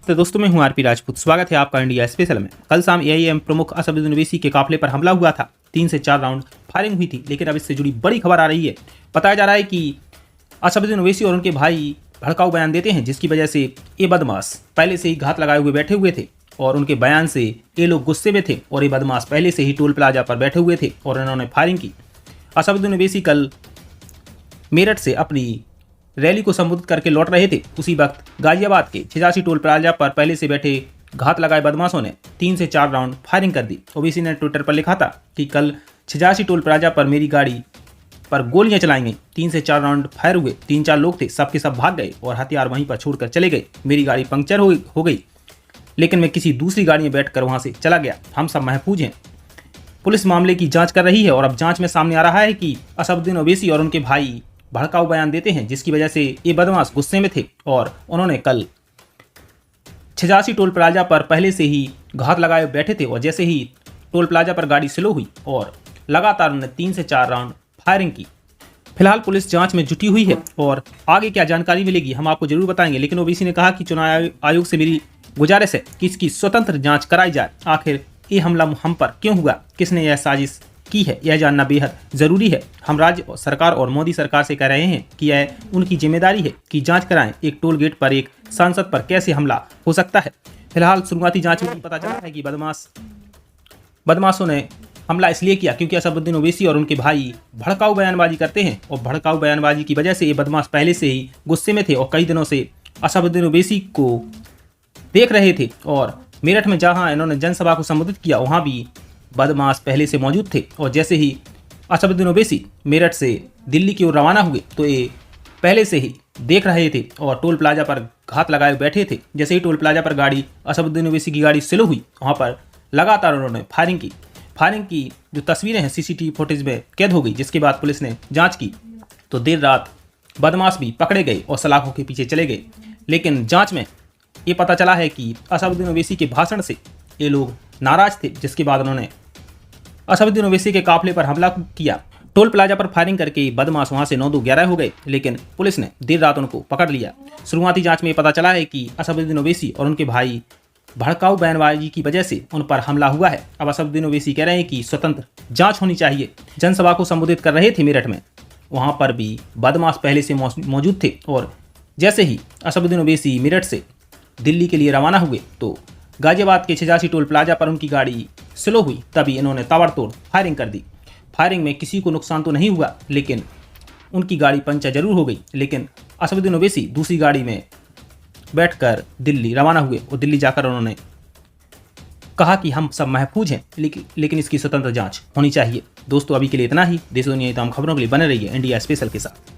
तो दोस्तों मैं हूं आरपी राजपूत। स्वागत है आपका इंडिया स्पेशल में। कल शाम एआईएम प्रमुख असदुद्दीन ओवैसी के काफिले पर हमला हुआ था। 3 से 4 राउंड फायरिंग हुई थी, लेकिन अब इससे जुड़ी बड़ी खबर आ रही है। बताया जा रहा है कि असदुद्दीन ओवैसी और उनके भाई भड़काऊ बयान देते हैं, जिसकी वजह से ये बदमाश पहले से ही घात लगाए हुए बैठे हुए थे और उनके बयान से ये लोग गुस्से में थे और ये बदमाश पहले से ही टोल प्लाजा पर बैठे हुए थे और इन्होंने फायरिंग की। असदुद्दीन ओवैसी कल मेरठ से अपनी रैली को संबोधित करके लौट रहे थे। उसी वक्त गाजियाबाद के 86 टोल प्लाजा पर पहले से बैठे घात लगाए बदमाशों ने 3 से 4 राउंड फायरिंग कर दी। ओवैसी ने ट्विटर पर लिखा था कि कल 86 टोल प्लाजा पर मेरी गाड़ी पर गोलियां चलाई गई। 3 से 4 राउंड फायर हुए। 3-4 लोग थे, सबके सब भाग गए और हथियार वहीं पर छोड़कर चले गए। मेरी गाड़ी पंक्चर हो गई, लेकिन मैं किसी दूसरी गाड़ी में बैठकर वहां से चला गया। हम सब महफूज हैं। पुलिस मामले की जांच कर रही है और अब जांच में सामने आ रहा है कि असदुद्दीन ओवैसी और उनके भाई भड़काऊ बयान देते हैं, जिसकी वजह से ये बदमाश गुस्से में थे और उन्होंने कल 86 टोल प्लाजा पर पहले से ही घात लगाए बैठे थे और जैसे ही टोल प्लाजा पर गाड़ी स्लो हुई और लगातार उन्होंने 3 से 4 राउंड फायरिंग की। फिलहाल पुलिस जांच में जुटी हुई है और आगे क्या जानकारी मिलेगी हम आपको जरूर बताएंगे। लेकिन ओवैसी ने कहा कि चुनाव आयोग से मेरी गुजारिश है कि इसकी स्वतंत्र जांच कराई जाए। आखिर ये हमला हम पर क्यों हुआ, किसने यह साजिश की है, यह जानना बेहद जरूरी है। हम राज्य सरकार और मोदी सरकार से कह रहे हैं कि यह उनकी जिम्मेदारी है कि जांच कराएं। एक टोल गेट पर एक सांसद पर कैसे हमला हो सकता है। फिलहाल शुरुआती जांच में पता चला है कि बदमाशों ने हमला इसलिए किया क्योंकि असदुद्दीन ओवैसी और उनके भाई भड़काऊ बयानबाजी करते हैं और भड़काऊ बयानबाजी की वजह से ये बदमाश पहले से ही गुस्से में थे और कई दिनों से असदुद्दीन ओवैसी को देख रहे थे। और मेरठ में जहां इन्होंने जनसभा को संबोधित किया, वहां भी बदमाश पहले से मौजूद थे और जैसे ही असदुद्दीन ओवैसी मेरठ से दिल्ली की ओर रवाना हुए तो ये पहले से ही देख रहे थे और टोल प्लाजा पर घात लगाए बैठे थे। जैसे ही टोल प्लाजा पर गाड़ी असदुद्दीन ओवैसी की गाड़ी स्लो हुई, वहाँ पर लगातार उन्होंने फायरिंग की जो तस्वीरें हैं सीसीटीवी फुटेज में कैद हो गई। जिसके बाद पुलिस ने जांच की तो देर रात बदमाश भी पकड़े गए और सलाखों के पीछे चले गए। लेकिन जांच में ये पता चला है कि असदुद्दीन ओवैसी के भाषण से ये लोग नाराज थे, जिसके बाद उन्होंने असदुद्दीन ओवैसी के काफिले पर हमला किया। टोल प्लाजा पर फायरिंग करके बदमाश वहां से 9-2-11 हो गए, लेकिन पुलिस ने देर रात उनको पकड़ लिया। शुरुआती जांच में पता चला है कि असदुद्दीन ओवैसी और उनके भाई भड़काऊ बयानबाजी की वजह से उन पर हमला हुआ है। अब असदुद्दीन ओवैसी कह रहे हैं कि स्वतंत्र जांच होनी चाहिए। जनसभा को संबोधित कर रहे थे मेरठ में, वहां पर भी बदमाश पहले से मौजूद थे और जैसे ही असदुद्दीन ओवैसी मेरठ से दिल्ली के लिए रवाना हुए तो गाजियाबाद के 86 टोल प्लाजा पर उनकी गाड़ी स्लो हुई, तभी इन्होंने ताबड़तोड़ फायरिंग कर दी। फायरिंग में किसी को नुकसान तो नहीं हुआ, लेकिन उनकी गाड़ी पंचर जरूर हो गई। लेकिन असदुद्दीन ओवैसी दूसरी गाड़ी में बैठकर दिल्ली रवाना हुए और दिल्ली जाकर उन्होंने कहा कि हम सब महफूज हैं, लेकिन इसकी स्वतंत्र जांच होनी चाहिए। दोस्तों अभी के लिए इतना ही। देश दुनिया की तमाम खबरों के लिए बने रहिए इंडिया स्पेशल के साथ।